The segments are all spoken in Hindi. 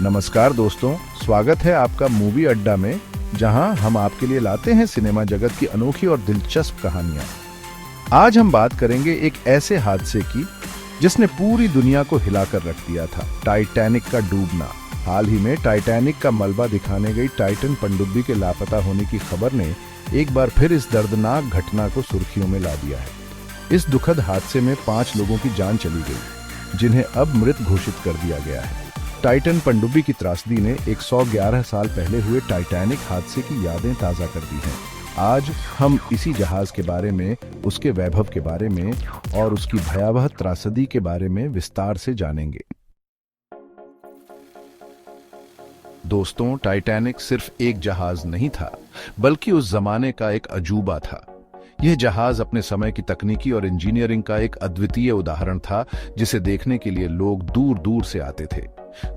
नमस्कार दोस्तों, स्वागत है आपका मूवी अड्डा में, जहां हम आपके लिए लाते हैं सिनेमा जगत की अनोखी और दिलचस्प कहानियां। आज हम बात करेंगे एक ऐसे हादसे की जिसने पूरी दुनिया को हिलाकर रख दिया था, टाइटैनिक का डूबना। हाल ही में टाइटैनिक का मलबा दिखाने गई टाइटन पनडुब्बी के लापता होने की खबर ने एक बार फिर इस दर्दनाक घटना को सुर्खियों में ला दिया है। इस दुखद हादसे में 5 लोगों की जान चली गई, जिन्हें अब मृत घोषित कर दिया गया है। टाइटन पनडुब्बी की त्रासदी ने 111 साल पहले हुए टाइटैनिक हादसे की यादें ताज़ा कर दी हैं। आज हम इसी जहाज के बारे में, उसके वैभव के बारे में और उसकी भयावह त्रासदी के बारे में विस्तार से जानेंगे। दोस्तों, टाइटैनिक सिर्फ एक जहाज नहीं था, बल्कि उस जमाने का एक अजूबा था। यह जहाज अपने समय की तकनीकी और इंजीनियरिंग का एक अद्वितीय उदाहरण था, जिसे देखने के लिए लोग दूर दूर से आते थे।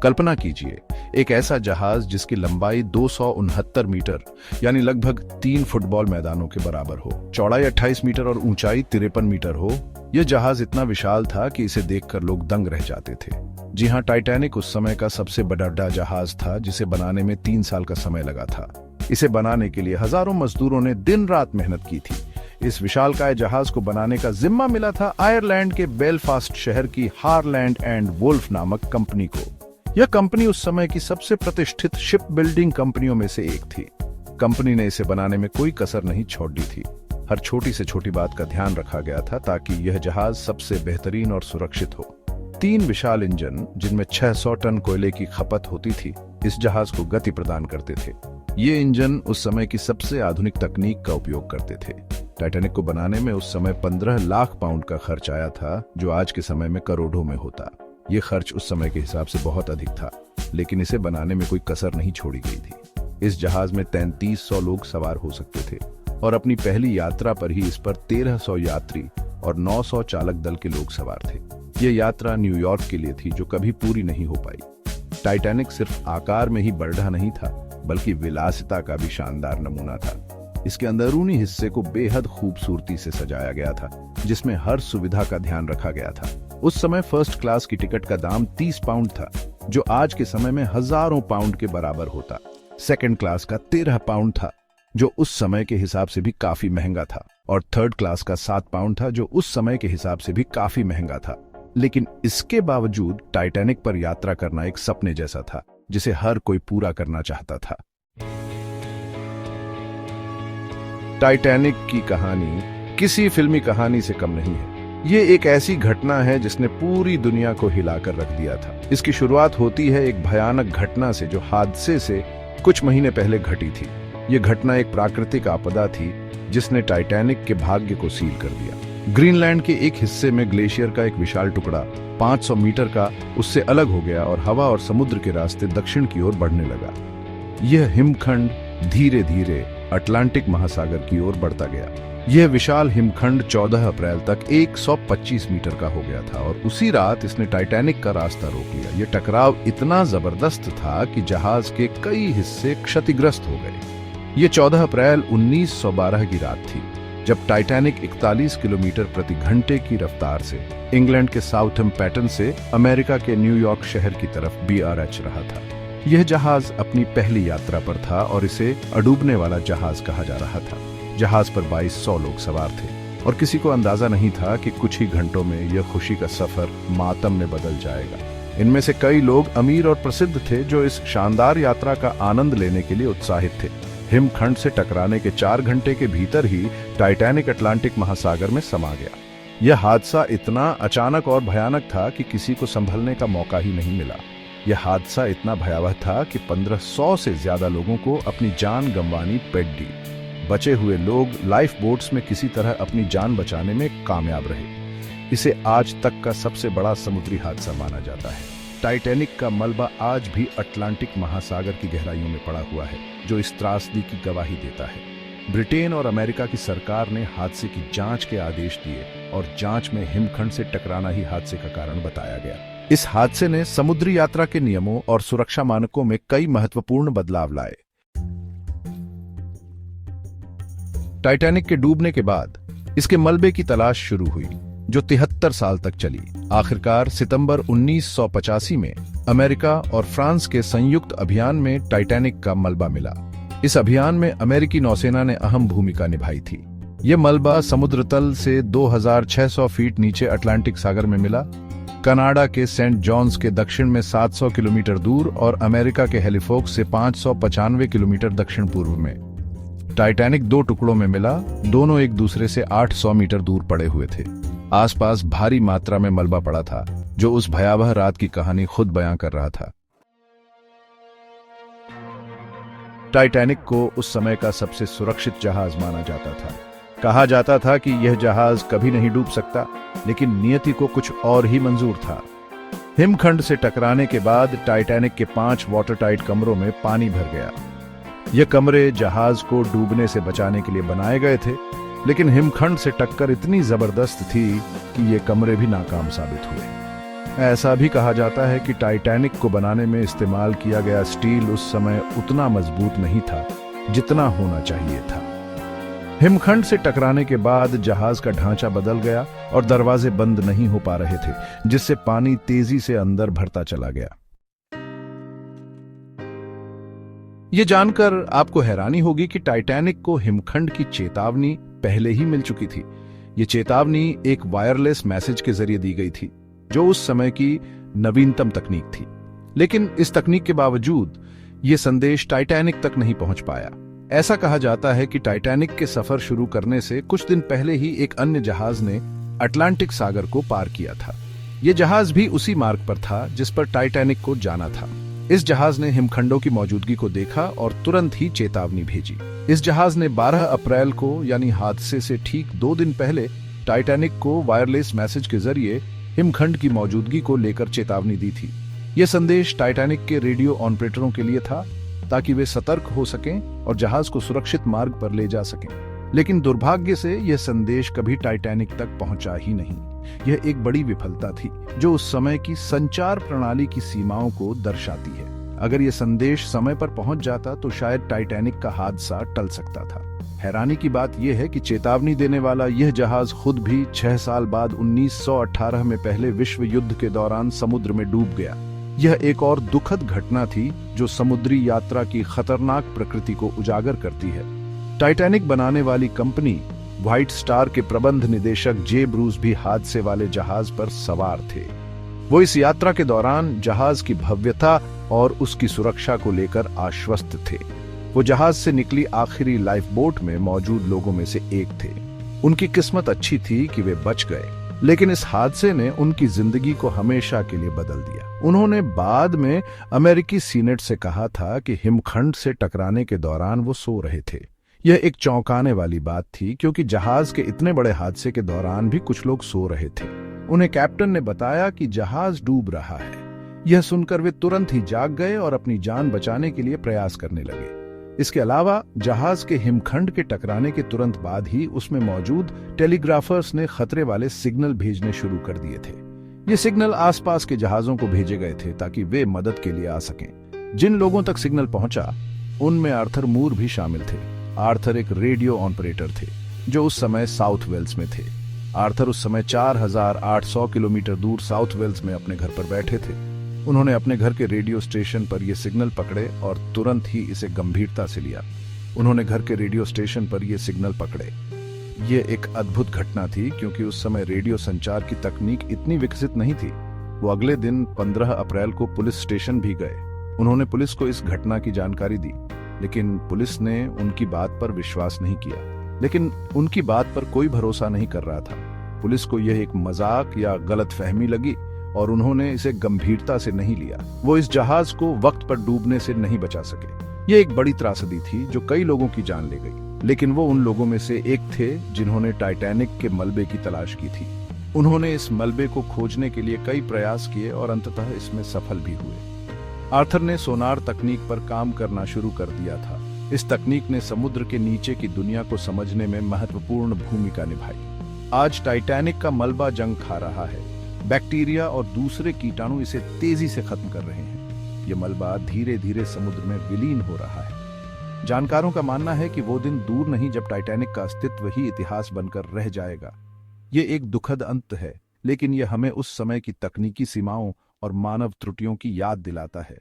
कल्पना कीजिए, एक ऐसा जहाज जिसकी लंबाई 269 मीटर यानी लगभग 3 फुटबॉल मैदानों के बराबर हो, चौड़ाई 28 मीटर और ऊंचाई 53 मीटर हो। यह जहाज इतना विशाल था कि इसे देखकर लोग दंग रह जाते थे। जी हां, टाइटैनिक उस समय का सबसे बड़ा जहाज था, जिसे बनाने में 3 साल का समय लगा था। इसे बनाने के लिए हजारों मजदूरों ने दिन रात मेहनत की थी। इस विशालकाय जहाज को बनाने का जिम्मा मिला था आयरलैंड के बेलफास्ट शहर की हारलैंड एंड वुल्फ नामक कंपनी को। यह कंपनी उस समय की सबसे प्रतिष्ठित शिप बिल्डिंग कंपनियों में से एक थी। कंपनी ने इसे बनाने में कोई कसर नहीं छोड़ दी थी। हर छोटी से छोटी बात का ध्यान रखा गया था ताकि यह जहाज सबसे बेहतरीन और सुरक्षित हो। 3 विशाल इंजन, जिनमें 600 टन कोयले की खपत होती थी, इस जहाज को गति प्रदान करते थे। ये इंजन उस समय की सबसे आधुनिक तकनीक का उपयोग करते थे। टाइटैनिक को बनाने में उस समय 15 लाख पाउंड का खर्च आया था, जो आज के समय में करोड़ों में होता। ये खर्च उस समय के हिसाब से बहुत अधिक था, लेकिन इसे बनाने में कोई कसर नहीं छोड़ी गई थी। इस जहाज में 3300 लोग सवार हो सकते थे और अपनी पहली यात्रा पर ही इस पर 1300 यात्री और 900 चालक दल के लोग सवार थे। यह यात्रा न्यूयॉर्क के लिए थी, जो कभी पूरी नहीं हो पाई। टाइटैनिक सिर्फ आकार में ही बड़ा नहीं था, बल्कि विलासिता का भी शानदार नमूना था। इसके अंदरूनी हिस्से को बेहद खूबसूरती से सजाया गया था, जिसमें हर सुविधा का ध्यान रखा गया था। उस समय फर्स्ट क्लास की टिकट का दाम 30 पाउंड था, जो आज के समय में हजारों पाउंड के बराबर होता। सेकंड क्लास का 13 पाउंड था, जो उस समय के हिसाब से भी काफी महंगा था, और थर्ड क्लास का 7 पाउंड था, जो उस समय के हिसाब से भी काफी महंगा था। लेकिन इसके बावजूद टाइटैनिक पर यात्रा करना एक सपने जैसा था, जिसे हर कोई पूरा करना चाहता था। टाइटैनिक की कहानी किसी फिल्मी कहानी से कम नहीं है। ये एक ऐसी घटना है जिसने पूरी दुनिया को हिलाकर रख दिया था। इसकी शुरुआत होती है एक भयानक घटना से, जो हादसे से कुछ महीने पहले घटी थी। ये घटना एक प्राकृतिक आपदा थी, जिसने टाइटैनिक के भाग्य को सील कर दिया। ग्रीनलैंड के एक हिस्से में ग्लेशियर का एक विशाल टुकड़ा 500 मीटर का उससे अलग हो गया और हवा और समुद्र के रास्ते दक्षिण की ओर बढ़ने लगा। यह हिमखंड धीरे धीरे अटलांटिक महासागर की ओर बढ़ता गया। यह विशाल हिमखंड 14 अप्रैल तक 125 मीटर का हो गया था, और उसी रात इसने टाइटैनिक का रास्ता रोक लिया। यह टकराव इतना जबरदस्त था कि जहाज के कई हिस्से क्षतिग्रस्त हो गए। यह 14 अप्रैल 1912 की रात थी, जब टाइटैनिक 41 किलोमीटर प्रति घंटे की रफ्तार से इंग्लैंड के साउथहैम्पटन से अमेरिका के न्यूयॉर्क शहर की तरफ BRH रहा था। यह जहाज अपनी पहली यात्रा पर था और इसे अडूबने वाला जहाज कहा जा रहा था। जहाज पर 2200 लोग सवार थे, और किसी को अंदाजा नहीं था कि कुछ ही घंटों में यह खुशी का सफर मातम में बदल जाएगा। इनमें से कई लोग अमीर और प्रसिद्ध थे, जो इस शानदार यात्रा का आनंद लेने के लिए उत्साहित थे। हिमखंड से टकराने के 4 घंटे के भीतर ही टाइटैनिक अटलांटिक महासागर में समा गया। यह हादसा इतना अचानक और भयानक था कि किसी को संभलने का मौका ही नहीं मिला। यह हादसा इतना भयावह था कि 1500 से ज्यादा लोगों को अपनी जान गंवानी पड़ दी। बचे हुए लोग लाइफ बोट्स में किसी तरह अपनी जान बचाने में कामयाब रहे। इसे आज तक का सबसे बड़ा समुद्री हादसा माना जाता है। टाइटैनिक का मलबा आज भी अटलांटिक महासागर की गहराइयों में पड़ा हुआ है, जो इस त्रासदी की गवाही देता है। ब्रिटेन और अमेरिका की सरकार ने हादसे की जांच के आदेश दिए, और जांच में हिमखंड से टकराना ही हादसे का कारण बताया गया। इस हादसे ने समुद्री यात्रा के नियमों और सुरक्षा मानकों में कई महत्वपूर्ण बदलाव लाए। टाइटैनिक के डूबने के बाद इसके मलबे की तलाश शुरू हुई, जो 73 साल तक चली। आखिरकार सितंबर 1985 में अमेरिका और फ्रांस के संयुक्त अभियान में टाइटैनिक का मलबा मिला। इस अभियान में अमेरिकी नौसेना ने अहम भूमिका निभाई थी। यह मलबा समुद्र तल से 2600 फीट नीचे अटलांटिक सागर में मिला, कनाडा के सेंट जॉन्स के दक्षिण में 700 किलोमीटर दूर और अमेरिका के हेलिफोक्स से 595 किलोमीटर दक्षिण पूर्व में। टाइटैनिक 2 टुकड़ों में मिला, दोनों एक दूसरे से 800 मीटर दूर पड़े हुए थे। आसपास भारी मात्रा में मलबा पड़ा था, जो उस भयावह रात की कहानी खुद बयां कर रहा था। टाइटैनिक को उस समय का सबसे सुरक्षित जहाज माना जाता था। कहा जाता था कि यह जहाज कभी नहीं डूब सकता, लेकिन नियति को कुछ और ही मंजूर था। हिमखंड से टकराने के बाद टाइटैनिक के 5 वाटरटाइट कमरों में पानी भर गया। ये कमरे जहाज को डूबने से बचाने के लिए बनाए गए थे, लेकिन हिमखंड से टक्कर इतनी जबरदस्त थी कि ये कमरे भी नाकाम साबित हुए। ऐसा भी कहा जाता है कि टाइटैनिक को बनाने में इस्तेमाल किया गया स्टील उस समय उतना मजबूत नहीं था जितना होना चाहिए था। हिमखंड से टकराने के बाद जहाज का ढांचा बदल गया और दरवाजे बंद नहीं हो पा रहे थे, जिससे पानी तेजी से अंदर भरता चला गया। यह जानकर आपको हैरानी होगी कि टाइटैनिक को हिमखंड की चेतावनी पहले ही मिल चुकी थी। यह चेतावनी एक वायरलेस मैसेज के जरिए दी गई थी, जो उस समय की नवीनतम तकनीक थी। लेकिन इस तकनीक के बावजूद यह संदेश टाइटैनिक तक नहीं पहुंच पाया। ऐसा कहा जाता है कि टाइटैनिक के सफर शुरू करने से कुछ दिन पहले ही एक अन्य जहाज ने अटलांटिक सागर को पार किया था। यह जहाज भी उसी मार्ग पर था जिस पर टाइटैनिक को जाना था। इस जहाज ने हिमखंडों की मौजूदगी को देखा और तुरंत ही चेतावनी भेजी। इस जहाज ने 12 अप्रैल को, यानी हादसे से ठीक 2 दिन पहले, टाइटैनिक को वायरलेस मैसेज के जरिए हिमखंड की मौजूदगी को लेकर चेतावनी दी थी। यह संदेश टाइटैनिक के रेडियो ऑपरेटरों के लिए था, ताकि वे सतर्क हो सकें और जहाज को सुरक्षित मार्ग पर ले जा सकें। लेकिन दुर्भाग्य से यह संदेश कभी टाइटैनिक तक पहुंचा ही नहीं। यह एक बड़ी विफलता थी, जो उस समय की संचार प्रणाली की सीमाओं को दर्शाती है। अगर यह संदेश समय पर पहुंच जाता तो शायद टाइटैनिक का हादसा टल सकता था। हैरानी की बात यह है कि चेतावनी देने वाला यह जहाज खुद भी 6 साल बाद 1918 में पहले विश्व युद्ध के दौरान समुद्र में डूब गया। यह एक और दुखद घटना थी जो समुद्री यात्रा की खतरनाक प्रकृति को उजागर करती है। टाइटैनिक बनाने वाली कंपनी व्हाइट स्टार के प्रबंध निदेशक जे ब्रूस भी हादसे वाले जहाज पर सवार थे। वो इस यात्रा के दौरान जहाज की भव्यता और उसकी सुरक्षा को लेकर आश्वस्त थे। वो जहाज से निकली आखिरी लाइफ बोट में मौजूद लोगों में से एक थे। उनकी किस्मत अच्छी थी कि वे बच गए, लेकिन इस हादसे ने उनकी जिंदगी को हमेशा के लिए बदल दिया। उन्होंने बाद में अमेरिकी सीनेट से कहा था कि हिमखंड से टकराने के दौरान वो सो रहे थे। यह एक चौंकाने वाली बात थी, क्योंकि जहाज के इतने बड़े हादसे के दौरान भी कुछ लोग सो रहे थे। उन्हें कैप्टन ने बताया कि जहाज डूब रहा है। यह सुनकर वे तुरंत ही जाग गए और अपनी जान बचाने के लिए प्रयास करने लगे। इसके अलावा जहाज के हिमखंड के टकराने के तुरंत बाद ही उसमें मौजूद टेलीग्राफर्स ने खतरे वाले सिग्नल भेजने शुरू कर दिए थे। ये सिग्नल आसपास के जहाजों को भेजे गए थे ताकि वे मदद के लिए आ सकें। जिन लोगों तक सिग्नल पहुंचा उनमें आर्थर मूर भी शामिल थे। आर्थर एक रेडियो ऑपरेटर थे जो उस समय साउथ वेल्स में थे। आर्थर उस समय 4800 किलोमीटर दूर साउथ वेल्स में अपने घर पर बैठे थे। उन्होंने अपने घर के रेडियो स्टेशन पर यह सिग्नल पकड़े और तुरंत ही इसे गंभीरता से लिया। उन्होंने घर के रेडियो स्टेशन पर यह सिग्नल पकड़े। यह एक अद्भुत घटना थी, क्योंकि उस समय रेडियो संचार की तकनीक इतनी विकसित नहीं थी। वो अगले दिन 15 अप्रैल को पुलिस स्टेशन भी गए। उन्होंने पुलिस को इस घटना की जानकारी दी, लेकिन पुलिस ने उनकी बात पर विश्वास नहीं किया। लेकिन उनकी बात पर कोई भरोसा नहीं कर रहा था। पुलिस को यह एक मजाक या गलतफहमी लगी और उन्होंने इसे गंभीरता से नहीं लिया। वो इस जहाज को वक्त पर डूबने से नहीं बचा सके। यह एक बड़ी त्रासदी थी जो कई लोगों की जान ले गई, लेकिन वो उन लोगों में से एक थे जिन्होंने टाइटैनिक के मलबे की तलाश की थी। उन्होंने इस मलबे को खोजने के लिए कई प्रयास किए और अंततः इसमें सफल भी हुए। आर्थर ने सोनार तकनीक पर काम करना शुरू कर दिया था। इस तकनीक ने समुद्र के नीचे की दुनिया को समझने में महत्वपूर्ण भूमिका निभाई। आज टाइटैनिक का मलबा जंग खा रहा है। बैक्टीरिया और दूसरे कीटाणु इसे तेजी से खत्म कर रहे हैं। यह मलबा धीरे धीरे समुद्र में विलीन हो रहा है। जानकारों का मानना है कि वो दिन दूर नहीं जब टाइटैनिक का अस्तित्व ही इतिहास बनकर रह जाएगा। ये एक दुखद अंत है, लेकिन यह हमें उस समय की तकनीकी सीमाओं और मानव त्रुटियों की याद दिलाता है।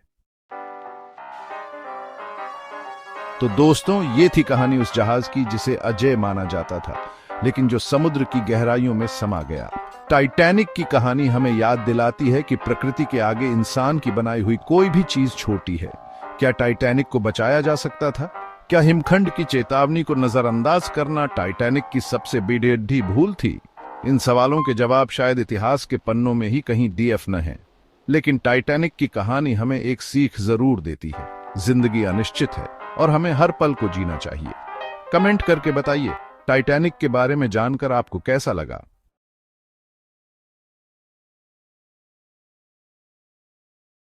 तो दोस्तों, ये थी कहानी उस जहाज की जिसे अजय माना जाता था, लेकिन जो समुद्र की गहराइयों में समा गया। टाइटैनिक की कहानी हमें याद दिलाती है कि प्रकृति के आगे इंसान की बनाई हुई कोई भी चीज छोटी है। क्या टाइटैनिक को बचाया जा सकता था? क्या हिमखंड की चेतावनी को नजरअंदाज करना टाइटैनिक की सबसे बेढी भूल थी? इन सवालों के जवाब शायद इतिहास के पन्नों में ही कहीं डीएफ न है, लेकिन टाइटैनिक की कहानी हमें एक सीख जरूर देती है। जिंदगी अनिश्चित है और हमें हर पल को जीना चाहिए। कमेंट करके बताइए, टाइटैनिक के बारे में जानकर आपको कैसा लगा?